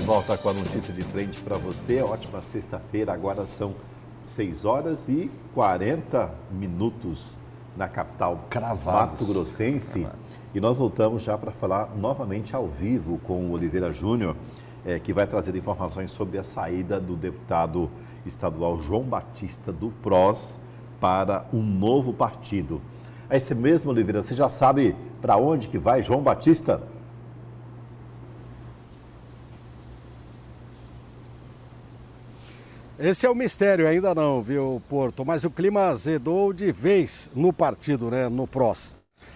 volta com a notícia de frente para você. Ótima sexta-feira, agora são 6h40 na capital mato-grossense. E nós voltamos já para falar novamente ao vivo com o Oliveira Júnior, que vai trazer informações sobre a saída do deputado estadual João Batista do PROS para um novo partido. É esse mesmo, Oliveira, você já sabe para onde que vai João Batista? Esse é o mistério, ainda não, viu, Porto? Mas o clima azedou de vez no partido, né, no PROS.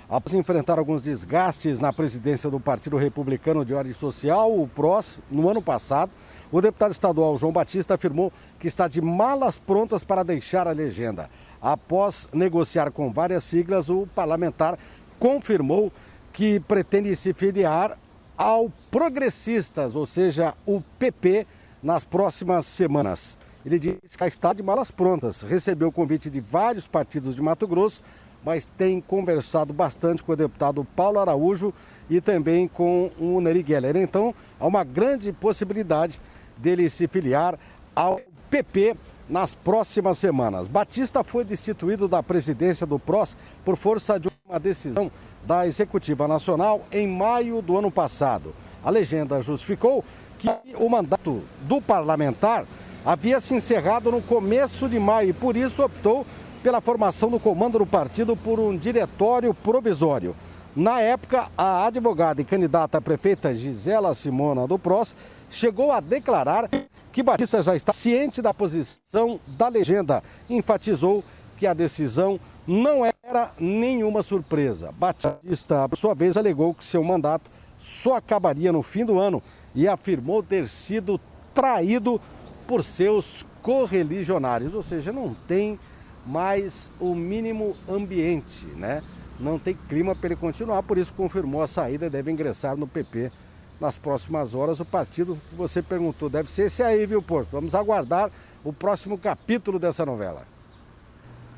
Após enfrentar alguns desgastes na presidência do Partido Republicano de Ordem Social, o PROS, no ano passado, o deputado estadual João Batista afirmou que está de malas prontas para deixar a legenda. Após negociar com várias siglas, o parlamentar confirmou que pretende se filiar ao Progressistas, ou seja, o PP, nas próximas semanas. Ele disse que está de malas prontas, recebeu o convite de vários partidos de Mato Grosso, mas tem conversado bastante com o deputado Paulo Araújo e também com o Nery Geller. Então, há uma grande possibilidade dele se filiar ao PP nas próximas semanas. Batista foi destituído da presidência do PROS por força de uma decisão da Executiva Nacional em maio do ano passado. A legenda justificou que o mandato do parlamentar havia se encerrado no começo de maio e, por isso, optou pela formação do comando do partido por um diretório provisório. Na época, a advogada e candidata a prefeita Gisela Simona do PROS chegou a declarar que Batista já está ciente da posição da legenda. Enfatizou que a decisão não era nenhuma surpresa. Batista, por sua vez, alegou que seu mandato só acabaria no fim do ano e afirmou ter sido traído por seus correligionários, ou seja, não tem mais o mínimo ambiente, né? Não tem clima para ele continuar, por isso confirmou a saída e deve ingressar no PP nas próximas horas. O partido que você perguntou deve ser esse aí, viu, Porto? Vamos aguardar o próximo capítulo dessa novela.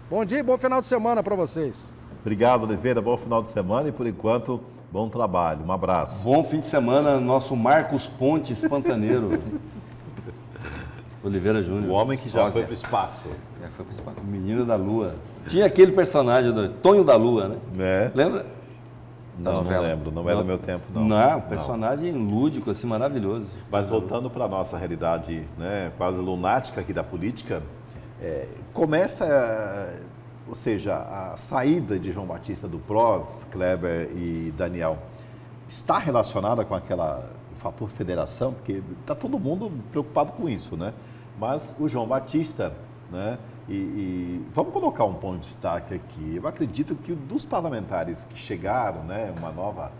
Bom dia e bom final de semana para vocês. Obrigado, Oliveira. Bom final de semana e, por enquanto, bom trabalho. Um abraço. Bom fim de semana, nosso Marcos Pontes Pantaneiro. Oliveira Júnior. O homem que já foi para o espaço. Já foi para o espaço. Menino da Lua. Tinha aquele personagem do Tonho da Lua, né? Lembra? Não lembro. Não é do meu tempo, não. Não, personagem lúdico, assim, maravilhoso. Mas voltando para a nossa realidade, né, quase lunática aqui da política, ou seja, a saída de João Batista do PROS, Kleber e Daniel, está relacionada com o fator federação? Porque está todo mundo preocupado com isso, né? Mas o João Batista, né? E vamos colocar um ponto de destaque aqui. Eu acredito que dos parlamentares que chegaram, né, uma nova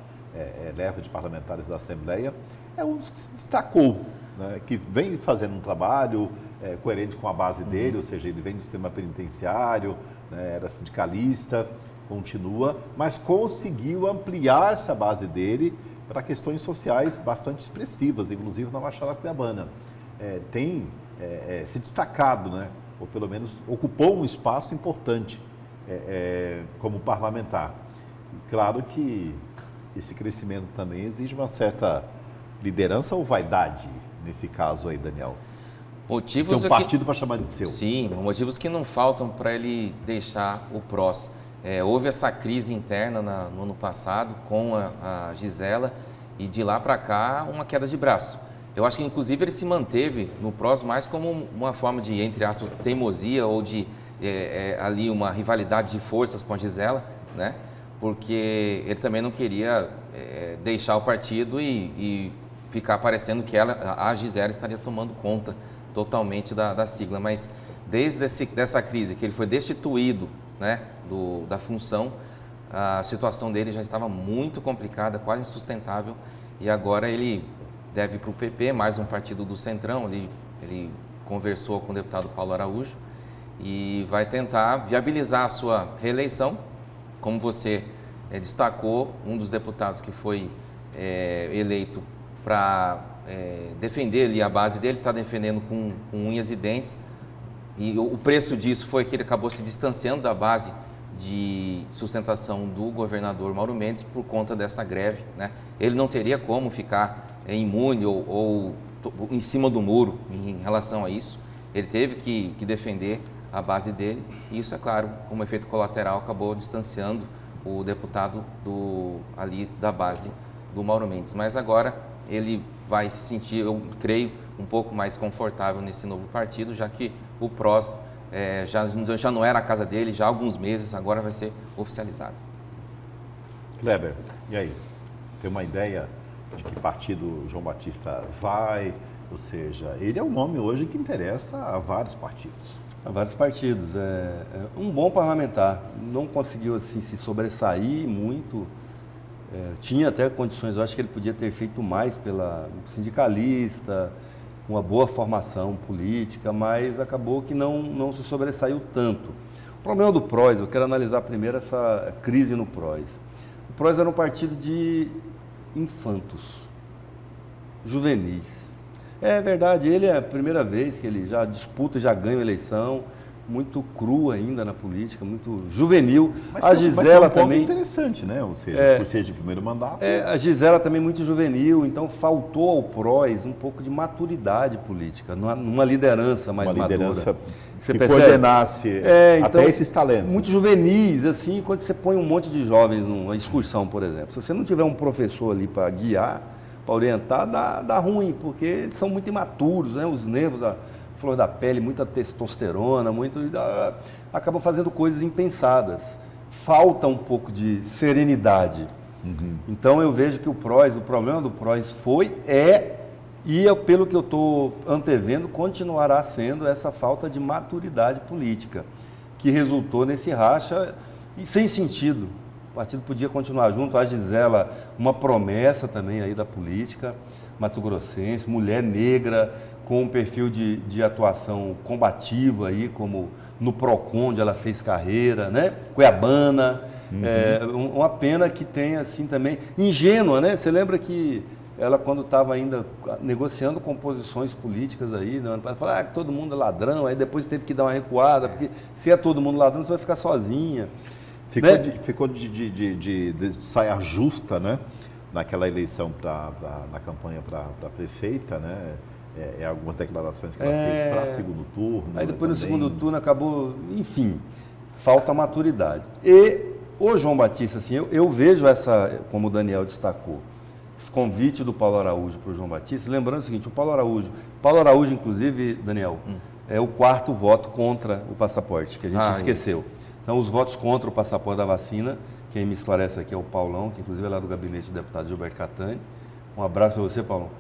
leva de parlamentares da Assembleia, é um dos que se destacou, né, que vem fazendo um trabalho coerente com a base dele, ou seja, ele vem do sistema penitenciário, né, era sindicalista, continua, mas conseguiu ampliar essa base dele para questões sociais bastante expressivas, inclusive na Baixada Cuiabana. Tem se destacado, né? Ou pelo menos ocupou um espaço importante como parlamentar. E claro que esse crescimento também exige uma certa liderança ou vaidade, nesse caso aí, Daniel. Motivos tem um partido para chamar de seu. Sim, motivos que não faltam para ele deixar o PROS. Houve essa crise interna no ano passado com a Gisela e de lá para cá uma queda de braço. Eu acho que inclusive ele se manteve no PROS mais como uma forma de, entre aspas, teimosia ou de ali uma rivalidade de forças com a Gisela, né? Porque ele também não queria deixar o partido e ficar parecendo que a Gisela estaria tomando conta totalmente da sigla. Mas desde dessa crise que ele foi destituído, né, da função, a situação dele já estava muito complicada, quase insustentável, e agora ele deve ir para o PP, mais um partido do Centrão. Ele conversou com o deputado Paulo Araújo e vai tentar viabilizar a sua reeleição. Como você destacou, um dos deputados que foi eleito para defender ali a base dele, está defendendo com unhas e dentes, e o preço disso foi que ele acabou se distanciando da base de sustentação do governador Mauro Mendes por conta dessa greve, né? Ele não teria como ficar imune ou em cima do muro em relação a isso. Ele teve que defender a base dele e isso, é claro, como efeito colateral, acabou distanciando o deputado ali da base do Mauro Mendes. Mas agora ele vai se sentir, eu creio, um pouco mais confortável nesse novo partido, já que o PROS já não era a casa dele já há alguns meses, agora vai ser oficializado. Kleber, e aí? Tem uma ideia de que partido o João Batista vai? Ou seja, ele é um nome hoje que interessa a vários partidos. A vários partidos. É um bom parlamentar. Não conseguiu assim se sobressair muito. Tinha até condições, eu acho que ele podia ter feito mais pela sindicalista, uma boa formação política, mas acabou que não se sobressaiu tanto. O problema do PROS, eu quero analisar primeiro essa crise no PROS. O PROS era um partido de infantos, juvenis. É verdade, ele é a primeira vez que ele já disputa, já ganha a eleição, muito cru ainda na política, muito juvenil. Mas a Gisela também interessante, né? Ou seja, por ser de primeiro mandato. A Gisela também muito juvenil, então faltou ao PROS um pouco de maturidade política, numa liderança mais madura. Uma liderança que coordenasse então, até esses talentos. Muito juvenis, assim, quando você põe um monte de jovens numa excursão, por exemplo. Se você não tiver um professor ali para guiar, para orientar, dá ruim, porque eles são muito imaturos, né? Os nervos, a flor da pele, muita testosterona, acabam fazendo coisas impensadas. Falta um pouco de serenidade. Uhum. Então eu vejo que o problema do PROS e pelo que eu estou antevendo, continuará sendo essa falta de maturidade política, que resultou nesse racha e sem sentido. O partido podia continuar junto, a Gisela, uma promessa também aí da política mato-grossense, mulher negra, com um perfil de atuação combativa aí, como no PROCON, onde ela fez carreira, né? Cuiabana, uma pena que tenha assim também, ingênua, né? Você lembra que ela, quando estava ainda negociando composições políticas aí, né? Falar que todo mundo é ladrão, aí depois teve que dar uma recuada, porque se é todo mundo ladrão, você vai ficar sozinha. Ficou de saia justa, né? Naquela eleição na campanha para prefeita, né? Algumas declarações que ela fez para segundo turno. Aí depois no segundo turno acabou, enfim, falta maturidade. E o João Batista, assim, eu vejo como o Daniel destacou, esse convite do Paulo Araújo para o João Batista, lembrando o seguinte, o Paulo Araújo, inclusive, Daniel, é o 4º voto contra o passaporte, que a gente esqueceu. Isso. Então, os votos contra o passaporte da vacina, quem me esclarece aqui é o Paulão, que inclusive é lá do gabinete do deputado Gilberto Catani. Um abraço para você, Paulão.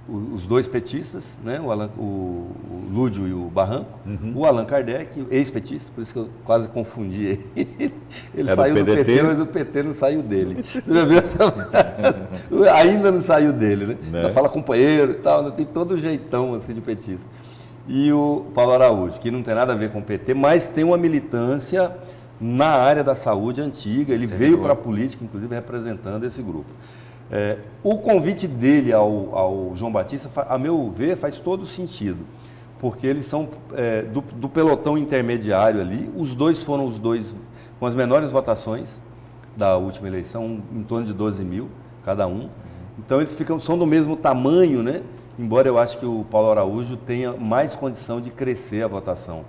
Os dois petistas, né? o Lúdio e o Barranco, o Allan Kardec, ex-petista, por isso que eu quase confundi ele. Ele saiu do PT, mas o PT não saiu dele. Você já viu essa... Ainda não saiu dele, né? Fala companheiro e tal, tem todo jeitão assim, de petista. E o Paulo Araújo, que não tem nada a ver com o PT, mas tem uma militância na área da saúde antiga, ele veio para a política, inclusive representando esse grupo. O convite dele ao João Batista, a meu ver, faz todo sentido, porque eles são do pelotão intermediário ali, os dois foram os dois com as menores votações da última eleição, em torno de 12 mil cada um, então eles são do mesmo tamanho, né? Embora eu acho que o Paulo Araújo tenha mais condição de crescer a votação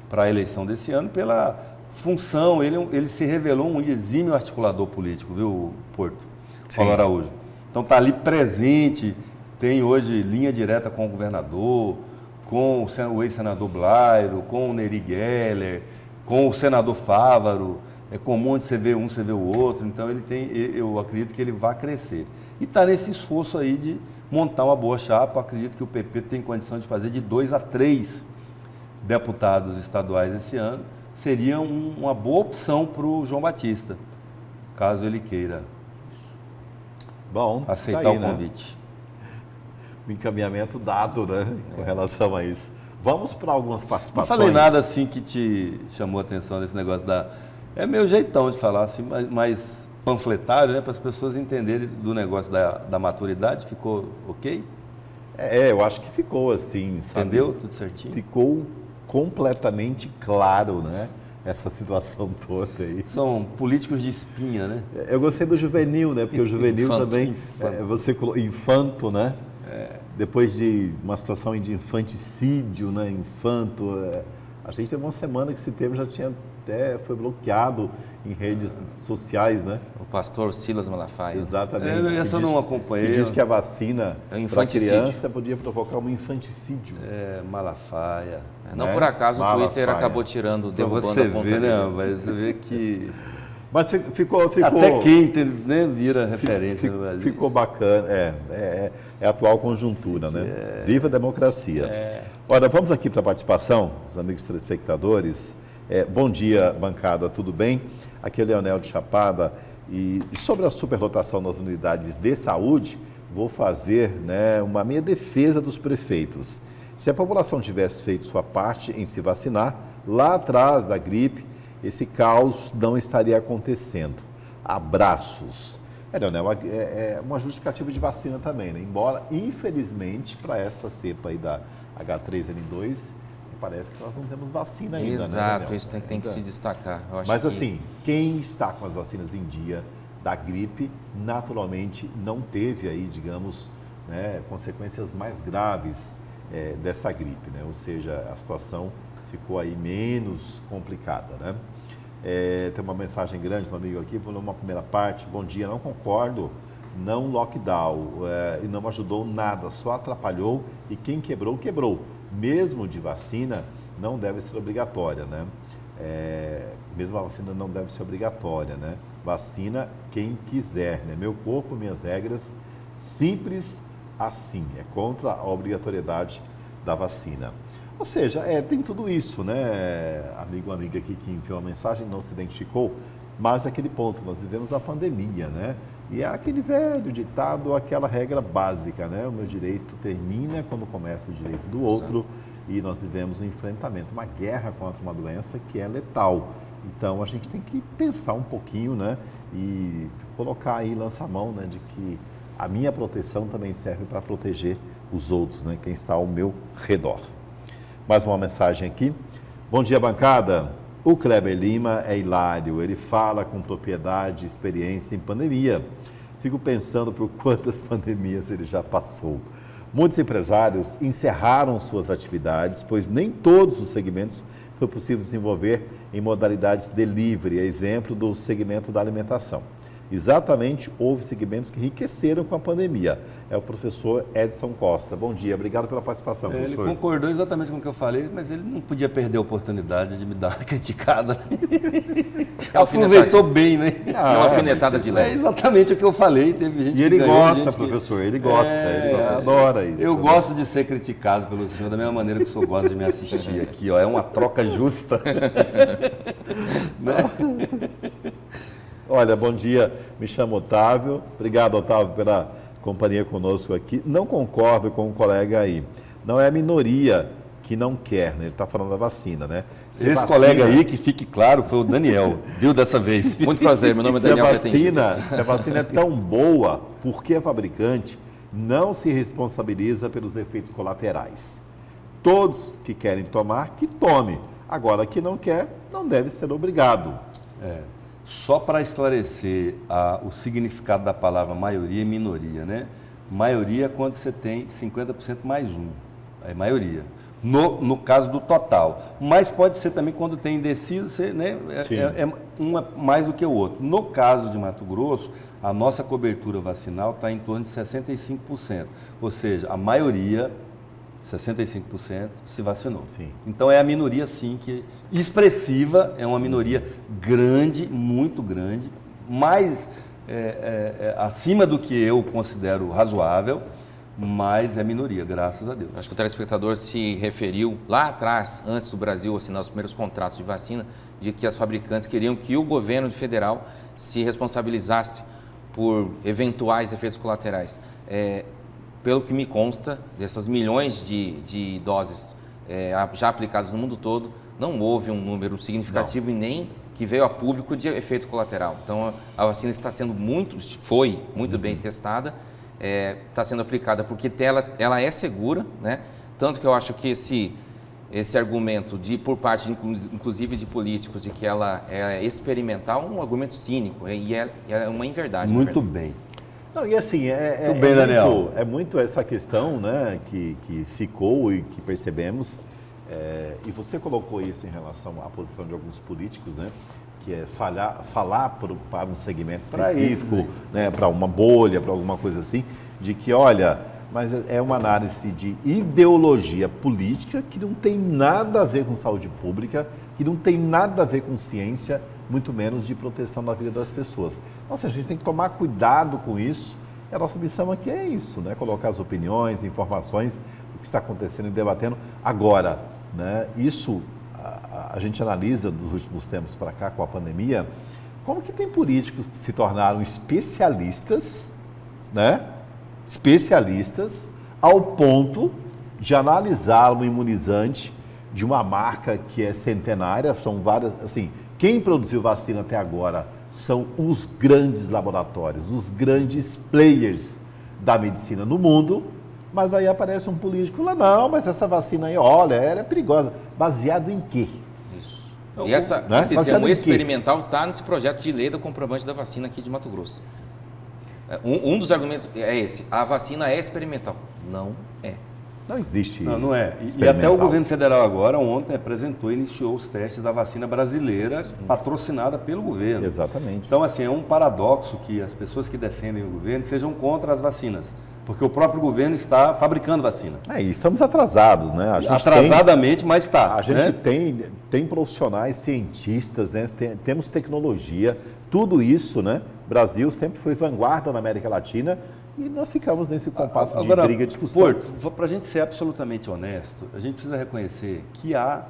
para a eleição desse ano, pela função, ele se revelou um exímio articulador político, viu, Porto? Sim. Paulo Araújo. Então está ali presente, tem hoje linha direta com o governador, com o ex-senador Blairo, com o Neri Geller, com o senador Fávaro, é comum de você ver um, você ver o outro, então eu acredito que ele vai crescer. E está nesse esforço aí de montar uma boa chapa, acredito que o PP tem condição de fazer de 2 a 3 deputados estaduais esse ano, seria uma boa opção para o João Batista, caso ele queira aceitar o convite. O encaminhamento dado, né, com relação a isso. Vamos para algumas participações. Não falei nada assim que te chamou a atenção nesse negócio É meu jeitão de falar, assim, mais panfletário, né, para as pessoas entenderem do negócio da maturidade. Ficou ok? Eu acho que ficou assim, sabe? Entendeu? Tudo certinho? Ficou completamente claro, né? Essa situação toda aí. São políticos de espinha, né? Eu gostei do juvenil, né? Porque o juvenil infanto, também, você colocou infanto, né? Depois de uma situação de infanticídio, né? Infanto, a gente teve uma semana que esse termo já tinha até foi bloqueado em redes sociais, né? O pastor Silas Malafaia. Exatamente. Essa eu não acompanhei. Que diz que a vacina para criança podia provocar um infanticídio. Malafaia. Não por acaso o Twitter acabou derrubando a conta dele. Mas você vê que... Mas ficou até quem vira referência no Brasil. Ficou bacana, é a atual conjuntura, né? Viva a democracia. Ora, vamos aqui para a participação dos amigos telespectadores. Bom dia, bancada, tudo bem? Aqui é Leonel de Chapada. E sobre a superlotação nas unidades de saúde, vou fazer, né, uma minha defesa dos prefeitos. Se a população tivesse feito sua parte em se vacinar, lá atrás da gripe, esse caos não estaria acontecendo. Abraços. Leonel, é uma justificativa de vacina também, né? Embora, infelizmente, para essa cepa aí da H3N2, parece que nós não temos vacina ainda, Exato, né, isso tem que se destacar. Mas assim, quem está com as vacinas em dia da gripe, naturalmente não teve aí, digamos, né, consequências mais graves dessa gripe, né? Ou seja, a situação ficou aí menos complicada, né? Tem uma mensagem grande do amigo aqui, vou ler uma primeira parte. Bom dia, não concordo, não lockdown, e não ajudou nada, só atrapalhou e quem quebrou, quebrou. Mesmo de vacina, não deve ser obrigatória, né? Mesmo a vacina não deve ser obrigatória, né? Vacina quem quiser, né? Meu corpo, minhas regras, simples assim, é contra a obrigatoriedade da vacina. Ou seja, tem tudo isso, né? Amigo, amiga aqui que enviou a mensagem, não se identificou, mas aquele ponto, nós vivemos a pandemia, né? E é aquele velho ditado, aquela regra básica, né? O meu direito termina quando começa o direito do outro. Exato. E nós vivemos um enfrentamento, uma guerra contra uma doença que é letal. Então, a gente tem que pensar um pouquinho, né? E colocar aí, lançar a mão, né? De que a minha proteção também serve para proteger os outros, né? Quem está ao meu redor. Mais uma mensagem aqui. Bom dia, bancada. O Kleber Lima é hilário, ele fala com propriedade e experiência em pandemia. Fico pensando por quantas pandemias ele já passou. Muitos empresários encerraram suas atividades, pois nem todos os segmentos foi possível desenvolver em modalidades delivery, exemplo do segmento da alimentação. Exatamente, houve segmentos que enriqueceram com a pandemia. É o professor Edson Costa. Bom dia, obrigado pela participação, professor. Ele concordou exatamente com o que eu falei, mas ele não podia perder a oportunidade de me dar uma criticada. Aproveitou bem, né? Uma alfinetada de leve. É exatamente o que eu falei. Teve gente e ele que ganhou, gosta, professor, ele gosta, ele adora isso. Eu gosto de ser criticado pelo senhor da mesma maneira que o senhor gosta de me assistir aqui. Ó. É uma troca justa. Né? Olha, bom dia, me chamo Otávio. Obrigado, Otávio, pela companhia conosco aqui. Não concordo com o colega aí. Não é a minoria que não quer, né? Ele está falando da vacina, né? Esse colega aí, que fique claro, foi o Daniel, viu dessa vez. Muito prazer, meu nome é Daniel. Se a vacina é tão boa, por que a fabricante não se responsabiliza pelos efeitos colaterais? Todos que querem tomar, que tome. Agora, que não quer, não deve ser obrigado. Só para esclarecer o significado da palavra maioria e minoria, né? Maioria é quando você tem 50% mais um, é maioria. No caso do total. Mas pode ser também quando tem indeciso, né? Um mais do que o outro. No caso de Mato Grosso, a nossa cobertura vacinal está em torno de 65%. Ou seja, a maioria, 65%, se vacinou. Sim. Então é a minoria, sim, que expressiva, é uma minoria grande, muito grande, mais acima do que eu considero razoável, mas é minoria, graças a Deus. Acho que o telespectador se referiu lá atrás, antes do Brasil assinar os primeiros contratos de vacina, de que as fabricantes queriam que o governo federal se responsabilizasse por eventuais efeitos colaterais. Pelo que me consta, dessas milhões de doses já aplicadas no mundo todo, não houve um número significativo e nem que veio a público de efeito colateral. Então, a vacina está sendo foi muito bem testada, está sendo aplicada porque ela é segura, né? Tanto que eu acho que esse argumento por parte, inclusive, de políticos, de que ela é experimental, é um argumento cínico e é uma inverdade. Muito bem. Não, e assim, é muito essa questão, né, que ficou e que percebemos, e você colocou isso em relação à posição de alguns políticos, né, que é falar para um segmento específico, né, para uma bolha, para alguma coisa assim, de que, olha, mas é uma análise de ideologia política que não tem nada a ver com saúde pública, que não tem nada a ver com ciência, muito menos de proteção da vida das pessoas. Nossa, a gente tem que tomar cuidado com isso. A nossa missão aqui é isso, né? Colocar as opiniões, informações, o que está acontecendo e debatendo. Agora, né, isso a gente analisa dos últimos tempos para cá com a pandemia, como que tem políticos que se tornaram especialistas, né? Especialistas ao ponto de analisar um imunizante de uma marca que é centenária, são várias, assim, quem produziu vacina até agora são os grandes laboratórios, os grandes players da medicina no mundo, mas aí aparece um político lá, não, mas essa vacina aí, olha, ela é perigosa. Baseado em quê? Isso. E esse termo experimental está nesse projeto de lei do comprovante da vacina aqui de Mato Grosso. Um dos argumentos é esse, a vacina é experimental. Não é. Não existe. Não é. E até o governo federal agora, ontem, apresentou e iniciou os testes da vacina brasileira, patrocinada pelo governo. Exatamente. Então, assim, é um paradoxo que as pessoas que defendem o governo sejam contra as vacinas, porque o próprio governo está fabricando vacina. E estamos atrasados, né? Atrasadamente, mas está. A gente tem profissionais, cientistas, né? Temos tecnologia, tudo isso, né? O Brasil sempre foi vanguarda na América Latina. E nós ficamos nesse compasso de briga e discussão. Porto, para a gente ser absolutamente honesto, a gente precisa reconhecer que há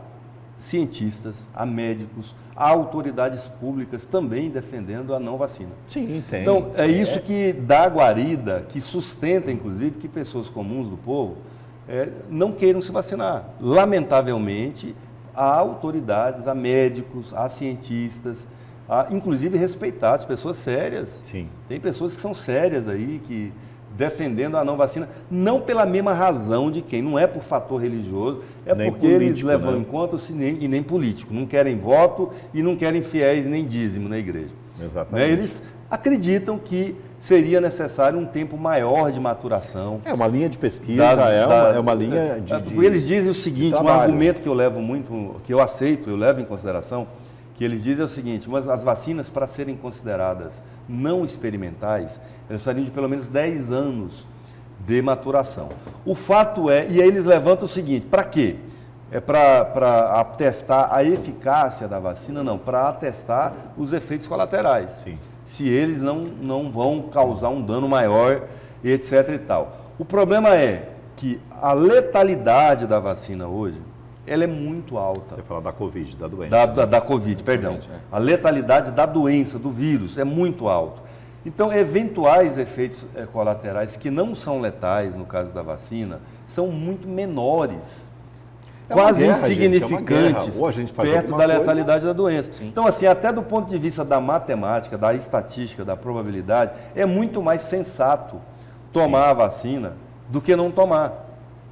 cientistas, há médicos, há autoridades públicas também defendendo a não vacina. Sim, tem. Então, é isso que dá guarida, que sustenta, inclusive, que pessoas comuns do povo não queiram se vacinar. Lamentavelmente, há autoridades, há médicos, há cientistas, inclusive respeitados, pessoas sérias. Sim. Tem pessoas que são sérias aí, que defendendo a não vacina, não pela mesma razão de quem, não é por fator religioso, é nem porque político, eles levam em conta e nem político, não querem voto e não querem fiéis nem dízimo na igreja. Exatamente. Eles acreditam que seria necessário um tempo maior de maturação. É uma linha de pesquisa, é uma linha de eles dizem o seguinte, um argumento que eu levo muito, que eu aceito, eu levo em consideração, que eles dizem o seguinte, mas as vacinas, para serem consideradas não experimentais, elas precisariam de pelo menos 10 anos de maturação. O fato é, e aí eles levantam o seguinte, para quê? É para atestar a eficácia da vacina? Não, para atestar os efeitos colaterais. Sim. Se eles não vão causar um dano maior, etc. e tal. O problema é que a letalidade da vacina hoje, ela é muito alta. Você fala da Covid, da doença. Da Covid, perdão. A letalidade da doença, do vírus, é muito alta. Então, eventuais efeitos colaterais que não são letais, no caso da vacina, são muito menores. Quase insignificantes, perto da letalidade da doença. Sim. Então, assim, até do ponto de vista da matemática, da estatística, da probabilidade, é muito mais sensato tomar a vacina do que não tomar.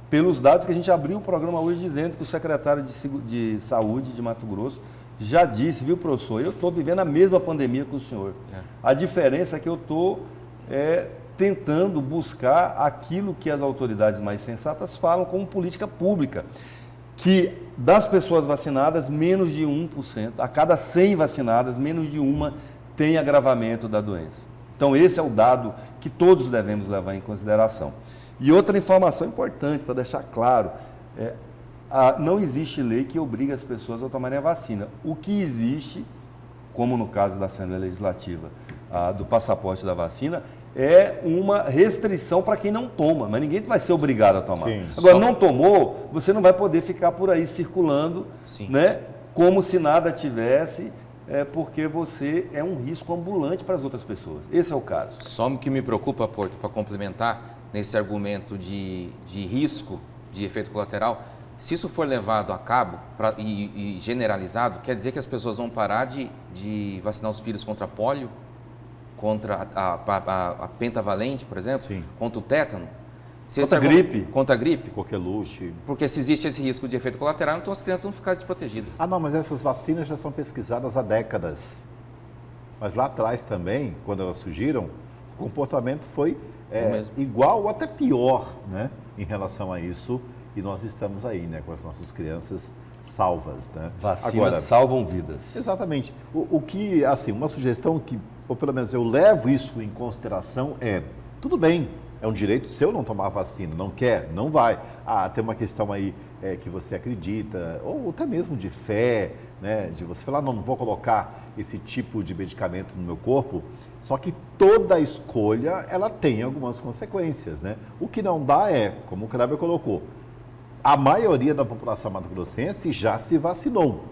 Pelos dados que a gente abriu o programa hoje dizendo que o secretário de Saúde de Mato Grosso já disse, viu, professor, eu estou vivendo a mesma pandemia que o senhor. A diferença é que eu estou tentando buscar aquilo que as autoridades mais sensatas falam como política pública, que das pessoas vacinadas, menos de 1%, a cada 100 vacinadas, menos de uma tem agravamento da doença. Então, esse é o dado que todos devemos levar em consideração. E outra informação importante, para deixar claro, não existe lei que obrigue as pessoas a tomarem a vacina. O que existe, como no caso da Assembleia Legislativa, do passaporte da vacina, é uma restrição para quem não toma, mas ninguém vai ser obrigado a tomar. Sim, agora, não tomou, você não vai poder ficar por aí circulando, né, como se nada tivesse, porque você é um risco ambulante para as outras pessoas. Esse é o caso. Só o que me preocupa, Porto, para complementar, nesse argumento de risco, de efeito colateral, se isso for levado a cabo e generalizado, quer dizer que as pessoas vão parar de vacinar os filhos contra pólio, contra a pentavalente, por exemplo, Sim. contra o tétano? Contra a gripe. Coqueluche. Porque se existe esse risco de efeito colateral, então as crianças vão ficar desprotegidas. Não, mas essas vacinas já são pesquisadas há décadas. Mas lá atrás também, quando elas surgiram, comportamento foi igual ou até pior, né, em relação a isso, e nós estamos aí, né, com as nossas crianças salvas, né? Vacinas salvam vidas. Exatamente. O que, assim, uma sugestão que, ou pelo menos eu levo isso em consideração tudo bem, é um direito seu não tomar vacina, não quer, não vai. Tem uma questão aí que você acredita, ou até mesmo de fé, né, de você falar, não vou colocar esse tipo de medicamento no meu corpo, só que toda escolha, ela tem algumas consequências, né? O que não dá como o Kleber colocou, a maioria da população mato-grossense já se vacinou,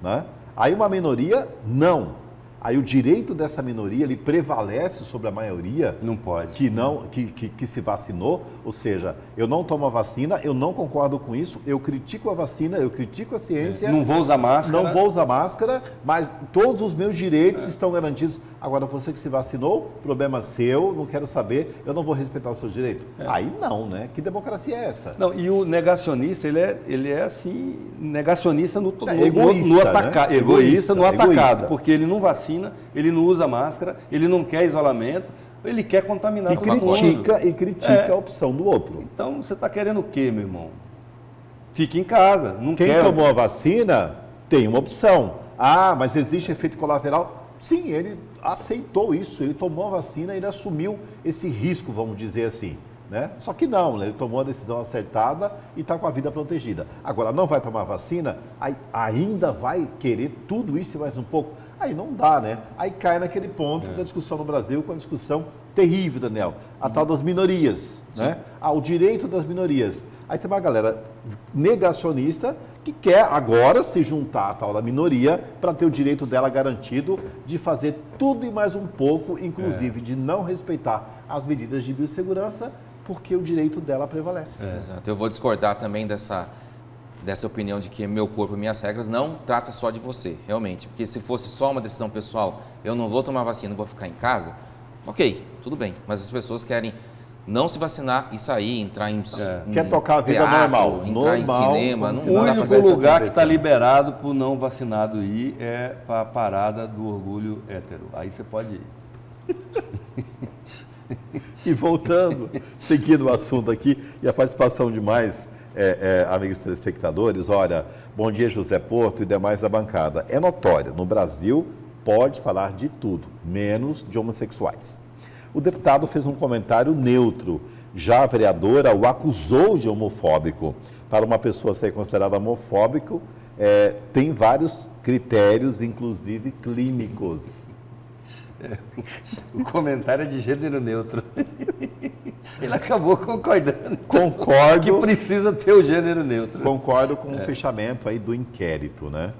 né? Aí uma minoria, não. Aí o direito dessa minoria, ele prevalece sobre a maioria não pode. Que se vacinou, ou seja, eu não tomo a vacina, eu não concordo com isso, eu critico a vacina, eu critico a ciência. Não vou usar máscara. Não vou usar máscara, mas todos os meus direitos estão garantidos. Agora, você que se vacinou, problema seu, não quero saber, eu não vou respeitar o seu direito. Aí não, né? Que democracia é essa? Não, e o negacionista, ele é assim, negacionista no egoísta, atacado. Né? Egoísta no atacado, porque ele não vacina, ele não usa máscara, ele não quer isolamento, ele quer contaminar todo mundo. E critica a opção do outro. Então, você está querendo o quê, meu irmão? Fique em casa. Quem tomou a vacina tem uma opção. Mas existe efeito colateral? Sim, ele aceitou isso, ele tomou a vacina, ele assumiu esse risco, vamos dizer assim, né? Só que não, né? Ele tomou a decisão acertada e está com a vida protegida. Agora, não vai tomar vacina, ainda vai querer tudo isso e mais um pouco? Aí não dá, né? Aí cai naquele ponto da discussão no Brasil, com a discussão terrível, Daniel, a tal das minorias, né? O direito das minorias. Aí tem uma galera negacionista que quer agora se juntar à tal da minoria para ter o direito dela garantido de fazer tudo e mais um pouco, inclusive de não respeitar as medidas de biossegurança, porque o direito dela prevalece. Exato. Eu vou discordar também dessa opinião de que meu corpo e minhas regras não trata só de você, realmente. Porque se fosse só uma decisão pessoal, eu não vou tomar vacina, vou ficar em casa, ok, tudo bem. Mas as pessoas querem não se vacinar e sair, entrar em quer tocar a vida teatro, normal, em cinema. O único lugar que está liberado para o não vacinado ir é para a parada do orgulho hétero. Aí você pode ir. E voltando, seguindo o assunto aqui, e a participação de mais amigos telespectadores, olha, bom dia José Porto e demais da bancada. É notório, no Brasil pode falar de tudo, menos de homossexuais. O deputado fez um comentário neutro, já a vereadora o acusou de homofóbico. Para uma pessoa ser considerada homofóbico, tem vários critérios, inclusive clínicos. O comentário é de gênero neutro. Ele acabou concordando. Concordo. Que precisa ter o gênero neutro. Concordo com o fechamento aí do inquérito, né?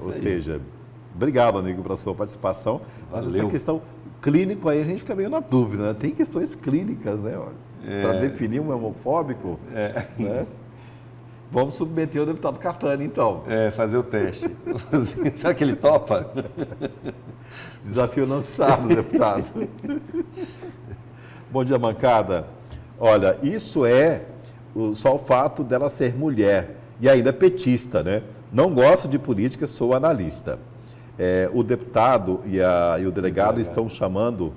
Ou seja, obrigado, amigo, pela sua participação. Mas essa questão clínico aí a gente fica meio na dúvida, né? Tem questões clínicas, né? Para definir um homofóbico, né? Vamos submeter o deputado Catani, então. Fazer o teste. Será que ele topa? Desafio lançado, deputado. Bom dia, bancada. Olha, isso só o fato dela ser mulher e ainda petista, né? Não gosto de política, sou analista. O deputado e o delegado estão chamando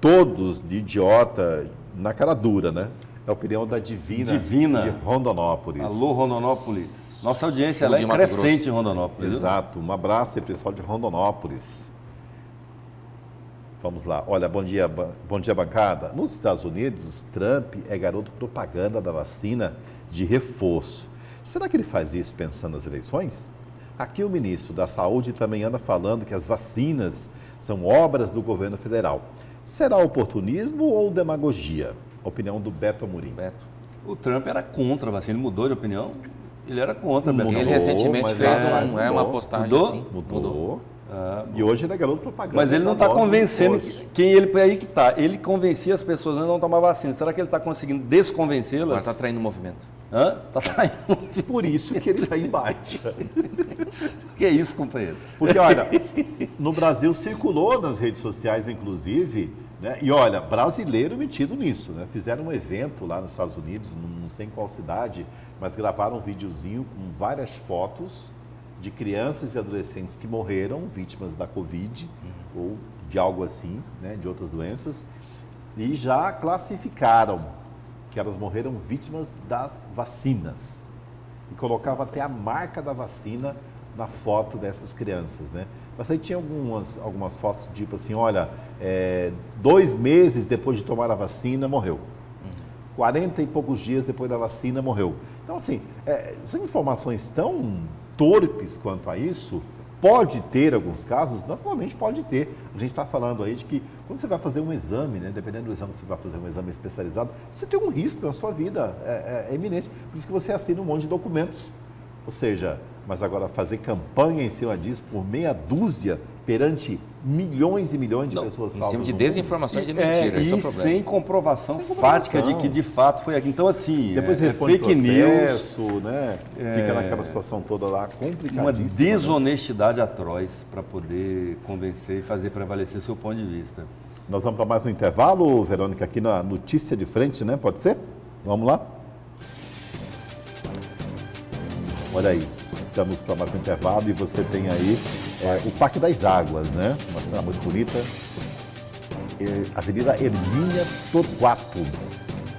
todos de idiota na cara dura, né? É a opinião da Divina de Rondonópolis. Alô, Rondonópolis. Nossa audiência ela é crescente em Rondonópolis. Exato. Um abraço aí, pessoal de Rondonópolis. Vamos lá. Olha, bom dia, bancada. Nos Estados Unidos, Trump é garoto propaganda da vacina de reforço. Será que ele faz isso pensando nas eleições? Aqui o ministro da Saúde também anda falando que as vacinas são obras do governo federal. Será oportunismo ou demagogia? Opinião do Beto Amorim. O Trump era contra a vacina, ele mudou de opinião? Ele era contra a vacina. Ele recentemente fez uma postagem assim. Mudou. E hoje ele é garoto propaganda. Mas ele não está convencendo aí que está. Ele convencia as pessoas a não tomar vacina. Será que ele está conseguindo desconvencê-las? Agora está traindo o movimento. Está traindo. Por isso que ele está em baixa. Que é isso, companheiro? Porque, olha, no Brasil circulou nas redes sociais, inclusive, né? E olha, brasileiro metido nisso, né? Fizeram um evento lá nos Estados Unidos, não sei em qual cidade, mas gravaram um videozinho com várias fotos de crianças e adolescentes que morreram vítimas da Covid ou de algo assim, né, de outras doenças, e já classificaram que elas morreram vítimas das vacinas. E colocava até a marca da vacina na foto dessas crianças, né? Mas aí tinha algumas fotos tipo assim, olha, 2 meses depois de tomar a vacina, morreu. 40 e poucos dias depois da vacina, morreu. Então, assim, são informações tão torpes quanto a isso. Pode ter alguns casos, naturalmente pode ter. A gente está falando aí de que quando você vai fazer um exame, né, dependendo do exame que você vai fazer, um exame especializado, você tem um risco na sua vida, é iminente. Por isso que você assina um monte de documentos. Ou seja, mas agora fazer campanha em cima disso por meia dúzia perante milhões e milhões de pessoas salvas. Em cima de desinformação e de mentira, esse é o problema. Sem comprovação fática de que de fato foi aqui. Então, assim, depois responde fake processo, news, né? Fica naquela situação toda lá complicadíssima. Uma desonestidade atroz para poder convencer e fazer prevalecer seu ponto de vista. Nós vamos para mais um intervalo, Verônica, aqui na Notícia de Frente, né? Pode ser? Vamos lá? Olha aí, estamos para mais um intervalo e você tem aí o Parque das Águas, né? Uma cena muito bonita. Avenida Hermínia Torquato.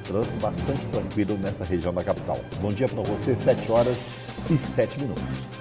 Trânsito bastante tranquilo nessa região da capital. Bom dia para você, 7h07.